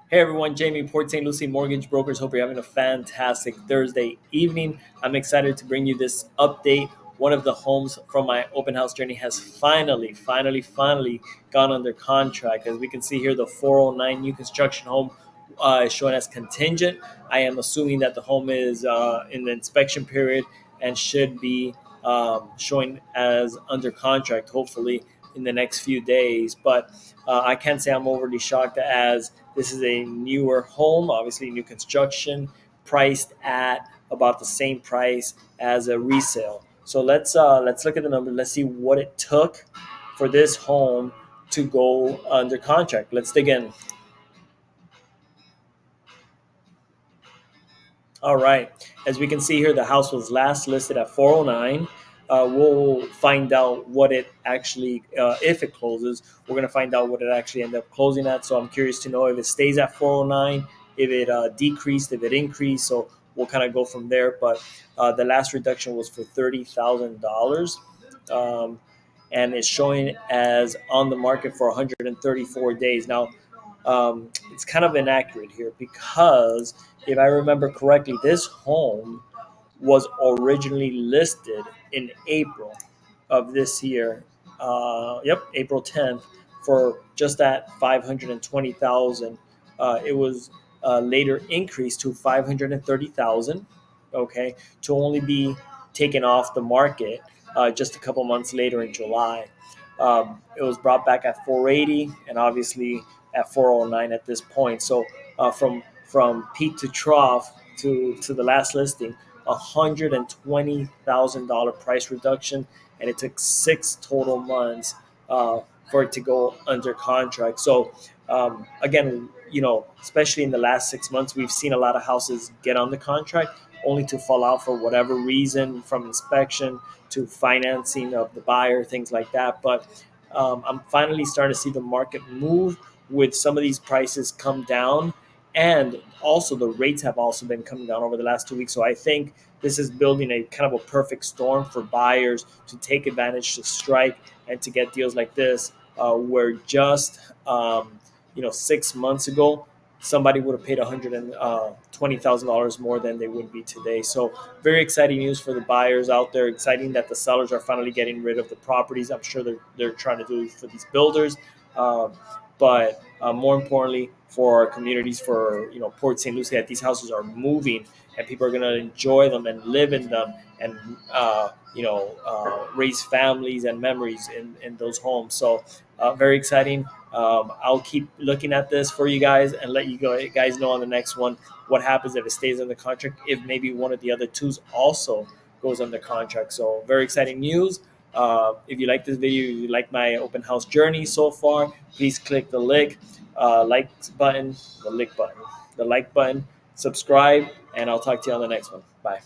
Hey everyone, Jamie, Port St. Lucie Mortgage Brokers. Hope you're having a fantastic Thursday evening. I'm excited to bring you this update. One of the homes from my open house journey has finally gone under contract. As we can see here, the 409 new construction home is showing as contingent. I am assuming that the home is in the inspection period and should be showing as under contract, hopefully in the next few days. But I can't say I'm overly shocked as this is a newer home, obviously new construction, priced at about the same price as a resale. So let's look at the number. Let's see what it took for this home to go under contract. Let's dig in. All right. As we can see here, the house was last listed at 409. We'll find out what it actually, if it closes, we're going to find out what it actually ended up closing at. So I'm curious to know if it stays at 409, if it decreased, if it increased. So we'll kind of go from there. But the last reduction was for $30,000. And it's showing as on the market for 134 days. Now, it's kind of inaccurate here because if I remember correctly, this home was originally listed in April of this year. Yep, April 10th for just at 520,000. It was later increased to 530,000. Okay, to only be taken off the market just a couple months later in July. It was brought back at 480, and obviously at 409 at this point. So from peak to trough to the last listing, $120,000 price reduction, and it took 6 total months for it to go under contract. So again, especially in the last 6 months, we've seen a lot of houses get on the contract only to fall out for whatever reason, from inspection to financing of the buyer, things like that. But I'm finally starting to see the market move with some of these prices come down, and also the rates have also been coming down over the last 2 weeks. So I think this is building a kind of a perfect storm for buyers to take advantage, to strike, and to get deals like this, where just 6 months ago somebody would have paid $120,000 more than they would be today. So very exciting news for the buyers out there. Exciting that the sellers are finally getting rid of the properties. I'm sure they're trying to do it for these builders, but more importantly for our communities, for Port St. Lucie, that these houses are moving and people are going to enjoy them and live in them and raise families and memories in those homes. So very exciting. I'll keep looking at this for you guys and let you guys know on the next one what happens if it stays under contract, if maybe one of the other twos also goes under contract. So very exciting news. If you like this video, if you like my open house journey so far, please click the like button, the like button, subscribe, and I'll talk to you on the next one. Bye.